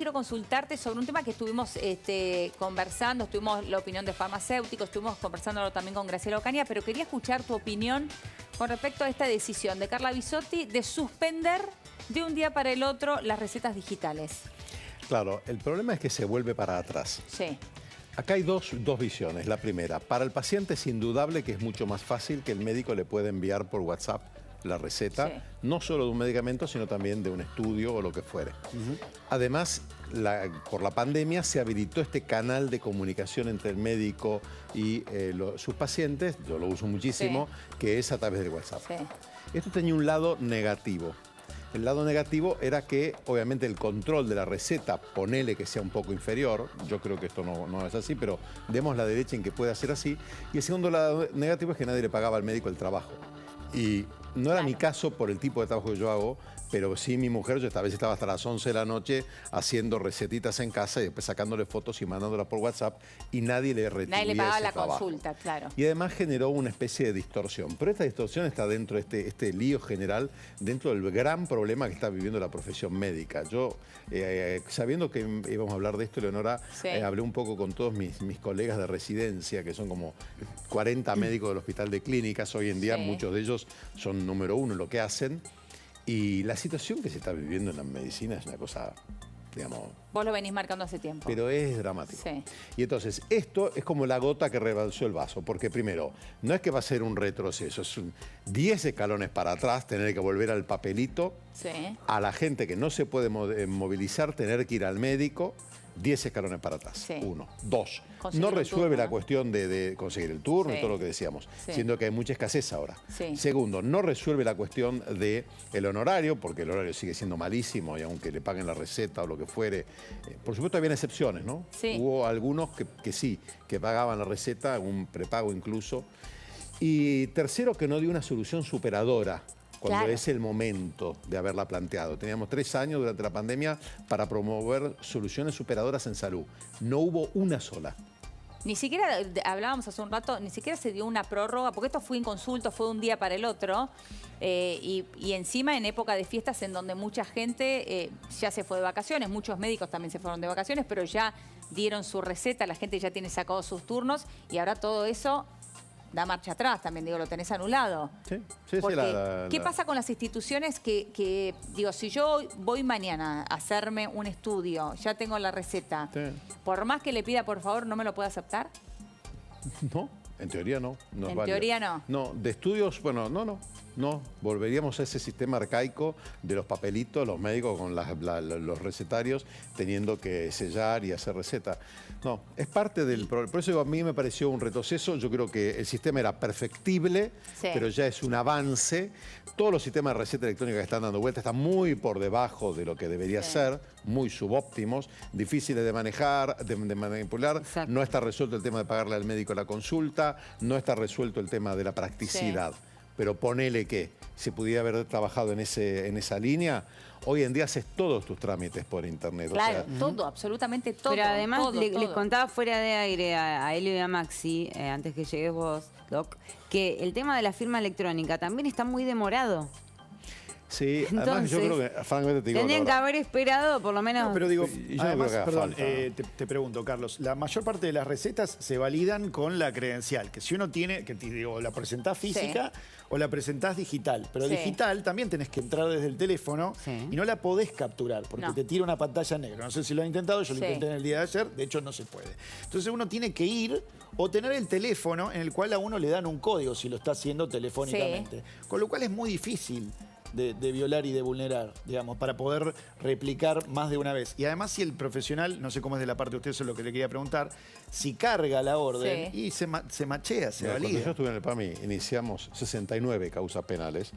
Quiero consultarte sobre un tema que estuvimos conversando, estuvimos la opinión de farmacéuticos, estuvimos conversándolo también con Graciela Ocaña, pero quería escuchar tu opinión con respecto a esta decisión de Carla Bisotti de suspender de un día para el otro las recetas digitales. Claro, el problema es que se vuelve para atrás. Sí. Acá hay dos visiones. La primera, para el paciente es indudable que es mucho más fácil que el médico le pueda enviar por WhatsApp la receta, sí, no solo de un medicamento, sino también de un estudio o lo que fuere. Además, por la pandemia se habilitó este canal de comunicación entre el médico y sus pacientes, yo lo uso muchísimo, sí, que es a través del WhatsApp. Sí. Esto tenía un lado negativo. El lado negativo era que, obviamente, el control de la receta, ponele que sea un poco inferior, yo creo que esto no es así, pero demos la derecha en que pueda ser así. Y el segundo lado negativo es que nadie le pagaba al médico el trabajo. Y no era mi caso por el tipo de trabajo que yo hago, pero sí mi mujer, yo esta vez estaba hasta las 11 de la noche haciendo recetitas en casa y después sacándole fotos y mandándolas por WhatsApp y nadie le retribuía Nadie le pagaba ese la trabajo. consulta, claro. Y además generó una especie de distorsión. Pero esta distorsión está dentro de este lío general, dentro del gran problema que está viviendo la profesión médica. Yo, sabiendo que íbamos a hablar de esto, Leonora, Sí. hablé un poco con todos mis colegas de residencia, que son como 40 médicos del Hospital de Clínicas. Hoy en día Sí. muchos de ellos son número uno en lo que hacen. Y la situación que se está viviendo en la medicina es una cosa, digamos... Vos lo venís marcando hace tiempo. Pero es dramático. Sí. Y entonces, esto es como la gota que rebalsó el vaso, porque primero, no es que va a ser un retroceso, es 10 escalones para atrás, tener que volver al papelito, Sí. a la gente que no se puede movilizar, tener que ir al médico, 10 escalones para atrás. Sí. 1. 2. Conseguir No un resuelve turno, la ¿no? cuestión de conseguir el turno Sí. y todo lo que decíamos, Sí. siendo que hay mucha escasez ahora. Sí. Segundo, no resuelve la cuestión del honorario, porque el horario sigue siendo malísimo y aunque le paguen la receta o lo que fuere, por supuesto habían excepciones, ¿no? Sí. Hubo algunos que sí, que pagaban la receta, un prepago incluso. Y tercero, que no dio una solución superadora cuando Claro. es el momento de haberla planteado. Teníamos 3 años durante la pandemia para promover soluciones superadoras en salud. No hubo una sola. Ni siquiera, hablábamos hace un rato, ni siquiera se dio una prórroga, porque esto fue inconsulto, fue de un día para el otro, y encima en época de fiestas en donde mucha gente ya se fue de vacaciones, muchos médicos también se fueron de vacaciones, pero ya dieron su receta, la gente ya tiene sacado sus turnos, y ahora todo eso da marcha atrás también, digo, lo tenés anulado. Sí, sí, Porque, ¿qué pasa con las instituciones que, digo, si yo voy mañana a hacerme un estudio, ya tengo la receta, Sí. por más que le pida, por favor, ¿no me lo puede aceptar? No, en teoría no. No es En válido. teoría no. No, de estudios, bueno, no. Volveríamos a ese sistema arcaico de los papelitos, los médicos con los recetarios teniendo que sellar y hacer receta. No, es parte del problema. Por eso digo, a mí me pareció un retroceso. Yo creo que el sistema era perfectible, Sí. pero ya es un avance. Todos los sistemas de receta electrónica que están dando vuelta están muy por debajo de lo que debería Sí. ser, muy subóptimos, difíciles de manejar, de manipular. Exacto. No está resuelto el tema de pagarle al médico la consulta, no está resuelto el tema de la practicidad. Pero ponele que se pudiera haber trabajado en esa línea, hoy en día haces todos tus trámites por internet. Claro, O sea, todo, absolutamente todo. Pero además todo, les todo. contaba fuera de aire a Elio y a Maxi, antes que llegues vos, Doc, que el tema de la firma electrónica también está muy demorado. sí, además yo creo que, francamente te digo, Tendrían que Laura, haber esperado por lo menos... No, pero digo, Y yo no además, creo que haga perdón, falta. te pregunto, Carlos, la mayor parte de las recetas se validan con la credencial, que si uno tiene, que te digo, la presentás física o la presentás digital, pero Sí. digital también tenés que entrar desde el teléfono Sí. y no la podés capturar porque No. te tira una pantalla negra. No sé si lo han intentado, yo lo Sí. intenté en el día de ayer, de hecho no se puede. Entonces uno tiene que ir o tener el teléfono en el cual a uno le dan un código si lo está haciendo telefónicamente, con lo cual es muy difícil de violar y de vulnerar, digamos, para poder replicar más de una vez. Y además si el profesional, no sé cómo es de la parte de usted, eso es lo que le quería preguntar, si carga la orden Sí. y se machea, se mira, cuando valida. yo estuve en el PAMI, iniciamos 69 causas penales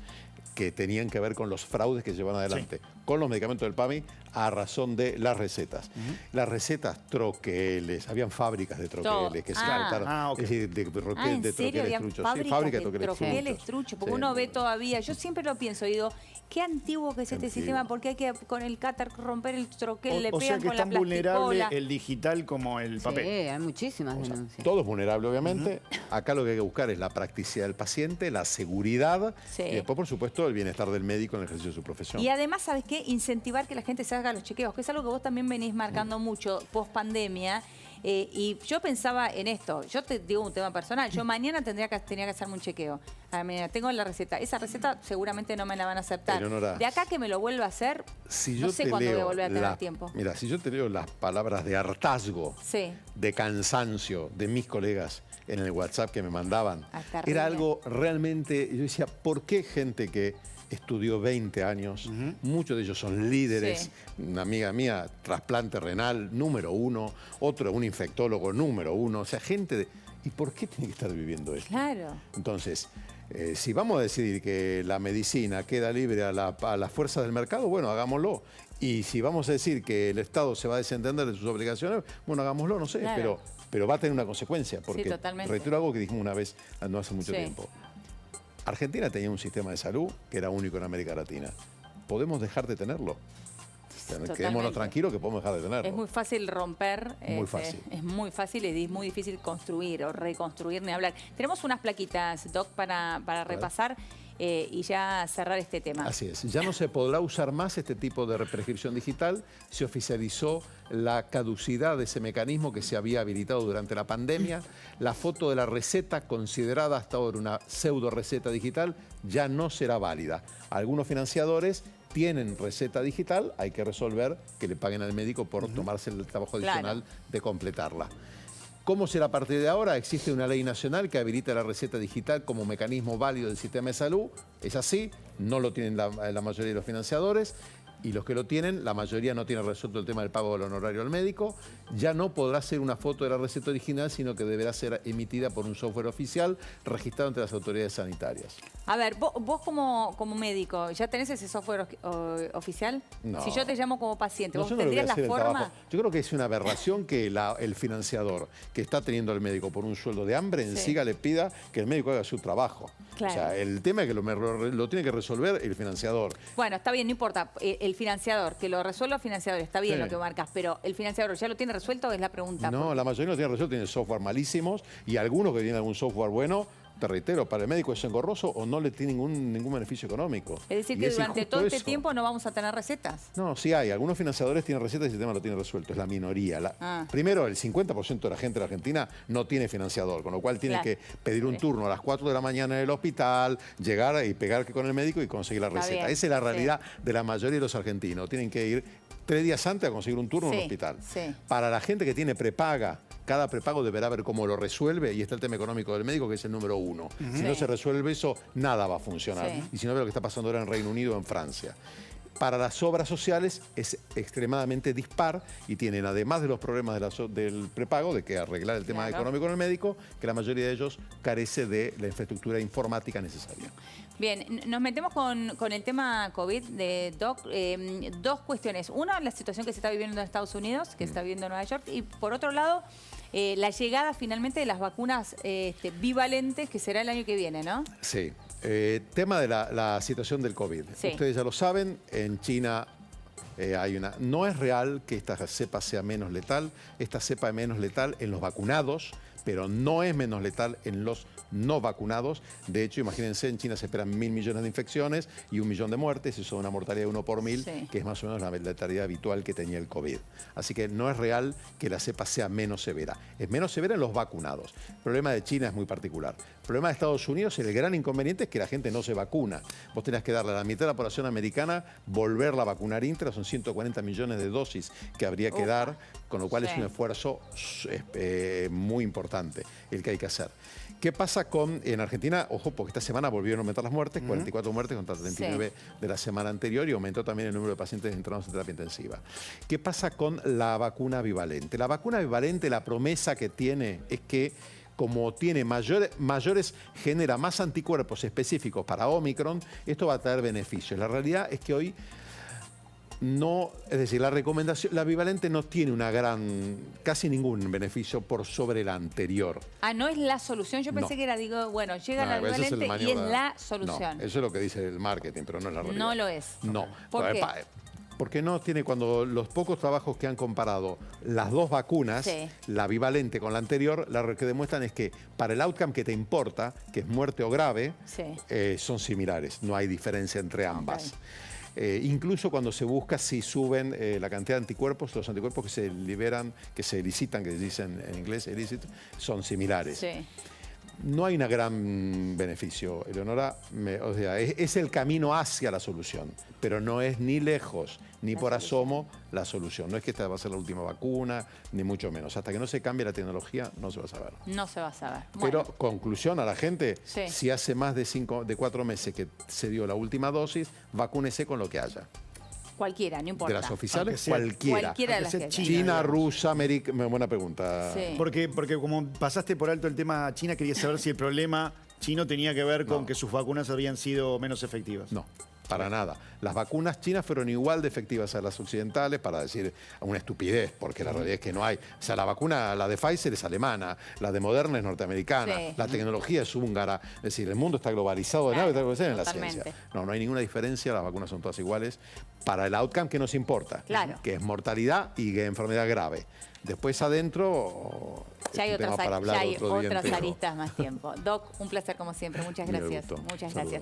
que tenían que ver con los fraudes que llevan adelante con los medicamentos del PAMI a razón de las recetas. Las recetas, troqueles, habían fábricas de troqueles que se inventaron. Ok. Es decir, de ¿en troqueles serio? Había truchos. Sí, fábricas fábrica de de troqueles troqueles truchos. truchos, porque Sí. uno ve todavía, yo siempre lo pienso, digo, qué antiguo que es este Antiguo. sistema, porque hay que con el cátar romper el troquel, le O sea pegan que con es la tan vulnerable plasticola. el digital como el Sí, papel. hay muchísimas denuncias. Todo es vulnerable, obviamente. Acá lo que hay que buscar es la practicidad del paciente, la seguridad Sí. y después, por supuesto, el bienestar del médico en el ejercicio de su profesión. Y además, ¿sabes qué? que incentivar que la gente se haga los chequeos, que es algo que vos también venís marcando mucho post pandemia. Y yo pensaba en esto, yo te digo un tema personal, yo mañana tenía que hacerme un chequeo. Mañana tengo la receta, esa receta seguramente no me la van a aceptar. Pero, Nora, de acá que me lo vuelva a hacer, si no yo sé te cuándo voy a leo volver a tener tiempo. Mira, si yo te leo las palabras de hartazgo, Sí. de cansancio de mis colegas en el WhatsApp que me mandaban, terrible. era algo realmente, yo decía, ¿por qué gente que estudió 20 años, muchos de ellos son líderes, una amiga mía, trasplante renal número 1, otro un infectólogo número 1, o sea, gente de... ¿Y por qué tiene que estar viviendo esto? Claro. Entonces, si vamos a decidir que la medicina queda libre a las fuerzas del mercado, bueno, hagámoslo. Y si vamos a decir que el Estado se va a desentender de sus obligaciones, bueno, hagámoslo, no sé, Claro. pero va a tener una consecuencia, porque totalmente. reitero algo que dijimos una vez no hace mucho Sí. tiempo. Argentina tenía un sistema de salud que era único en América Latina. ¿Podemos dejar de tenerlo? Totalmente. Quedémonos tranquilos que podemos dejar de tenerlo. Es muy fácil romper. Muy fácil. Es muy fácil y es muy difícil construir o reconstruir ni hablar. Tenemos unas plaquitas, Doc, para repasar y ya cerrar este tema. Así es. Ya no se podrá usar más este tipo de prescripción digital. Se oficializó la caducidad de ese mecanismo que se había habilitado durante la pandemia. La foto de la receta, considerada hasta ahora una pseudo receta digital, ya no será válida. Algunos financiadores tienen receta digital, hay que resolver que le paguen al médico por tomarse el trabajo adicional de completarla. ¿Cómo será a partir de ahora? Existe una ley nacional que habilita la receta digital como mecanismo válido del sistema de salud. Es así, no lo tienen la mayoría de los financiadores. Y los que lo tienen, la mayoría no tiene resuelto el tema del pago del honorario al médico. Ya no podrá ser una foto de la receta original, sino que deberá ser emitida por un software oficial registrado ante las autoridades sanitarias. A ver, vos como médico, ¿ya tenés ese software oficial? No. Si yo te llamo como paciente, No, ¿vos yo no le voy a tendrías la hacer el forma? trabajo. Yo creo que es una aberración que el financiador que está teniendo al médico por un sueldo de hambre en siga le pida que el médico haga su trabajo. Claro. O sea, el tema es que lo tiene que resolver el financiador. Bueno, está bien, no importa. El financiador, que lo resuelva el financiador, está bien Sí. lo que marcas, pero ¿el financiador ya lo tiene resuelto? Es la pregunta. No, la mayoría no tiene resuelto, tienen software malísimos y algunos que tienen algún software bueno, te reitero, para el médico es engorroso o no le tiene ningún beneficio económico. Es decir, Y que es durante injusto todo este eso. tiempo no vamos a tener recetas. No, sí hay. Algunos financiadores tienen recetas y el sistema lo tiene resuelto. Es la minoría. Ah. Primero, el 50% de la gente de Argentina no tiene financiador, con lo cual tiene Claro. que pedir un turno a las 4 de la mañana en el hospital, llegar y pegar con el médico y conseguir la Está receta. bien, Esa es la realidad de la mayoría de los argentinos. Tienen que ir 3 días antes a conseguir un turno en Sí, un hospital. sí. Para la gente que tiene prepaga, cada prepago deberá ver cómo lo resuelve y está el tema económico del médico, que es el número 1. Si no Sí. se resuelve eso, nada va a funcionar. Sí. Y si no, ve lo que está pasando ahora en Reino Unido o en Francia. Para las obras sociales es extremadamente dispar y tienen, además de los problemas del prepago, de que arreglar el tema Claro. económico en el médico, que la mayoría de ellos carece de la infraestructura informática necesaria. Bien, nos metemos con el tema COVID de Doc. Dos cuestiones. Una, la situación que se está viviendo en Estados Unidos, que se está viviendo en Nueva York. Y por otro lado, la llegada finalmente de las vacunas bivalentes, que será el año que viene, ¿no? Sí. Tema de la situación del COVID. Sí. Ustedes ya lo saben, en China hay una... No es real que esta cepa sea menos letal. Esta cepa es menos letal en los vacunados, pero no es menos letal en los no vacunados. De hecho, imagínense, en China se esperan 1.000 millones de infecciones y 1 millón de muertes. Eso es una mortalidad de 1 por 1.000, Sí. que es más o menos la letalidad habitual que tenía el COVID. Así que no es real que la cepa sea menos severa. Es menos severa en los vacunados. El problema de China es muy particular. El problema de Estados Unidos, el gran inconveniente es que la gente no se vacuna. Vos tenés que darle a la mitad de la población americana, volverla a vacunar íntegra. Son 140 millones de dosis que habría que dar, con lo cual es Sí. un esfuerzo muy importante el que hay que hacer. ¿Qué pasa en Argentina? Ojo, porque esta semana volvieron a aumentar las muertes, 44 muertes contra 39 de la semana anterior y aumentó también el número de pacientes internados en terapia intensiva. ¿Qué pasa con la vacuna bivalente? La vacuna bivalente, la promesa que tiene es que como tiene mayores, genera más anticuerpos específicos para Omicron, esto va a traer beneficios. La realidad es que hoy no, es decir, la bivalente no tiene casi ningún beneficio por sobre la anterior. Ah, ¿no es la solución? Yo pensé No. que era, llega No, la ese es el bivalente y es maniobra. la solución. No, eso es lo que dice el marketing, pero no es la realidad. No lo es. No. ¿Por qué? Porque no tiene, cuando los pocos trabajos que han comparado las dos vacunas, Sí. la bivalente con la anterior, lo que demuestran es que para el outcome que te importa, que es muerte o grave, Sí. son similares, no hay diferencia entre ambas. Incluso cuando se busca si suben la cantidad de anticuerpos, los anticuerpos que se liberan, que se elicitan, que dicen en inglés illicit, son similares. Sí. No hay un gran beneficio, Eleonora. O sea, es el camino hacia la solución, pero no es ni lejos, ni por asomo la solución. No es que esta va a ser la última vacuna, ni mucho menos. Hasta que no se cambie la tecnología, no se va a saber. No se va a saber. Pero, Bueno. conclusión a la gente, Sí. si hace más de 4 meses que se dio la última dosis, vacúnese con lo que haya. Cualquiera, no importa. De las oficiales, Aunque sea- cualquiera. Cualquiera de las Aunque que sea haya. China, digamos. Rusia, América. Buena pregunta. Sí. Porque como pasaste por alto el tema China, quería saber si el problema chino tenía que ver con No. que sus vacunas habían sido menos efectivas. No, para nada. Las vacunas chinas fueron igual de efectivas a las occidentales, para decir una estupidez, porque la realidad es que no hay. O sea, la vacuna, la de Pfizer es alemana, la de Moderna es norteamericana, Sí. la tecnología es húngara. Es decir, el mundo está globalizado de Claro, nada que en la totalmente. ciencia. No hay ninguna diferencia, las vacunas son todas iguales para el outcome que nos importa, Claro. que es mortalidad y enfermedad grave. Después adentro, Ya hay es un tema otras, para hablar ya hay otro día otras entero. aristas más tiempo. Doc, un placer como siempre. Muchas Me gracias. gustó. Muchas Saludos. gracias.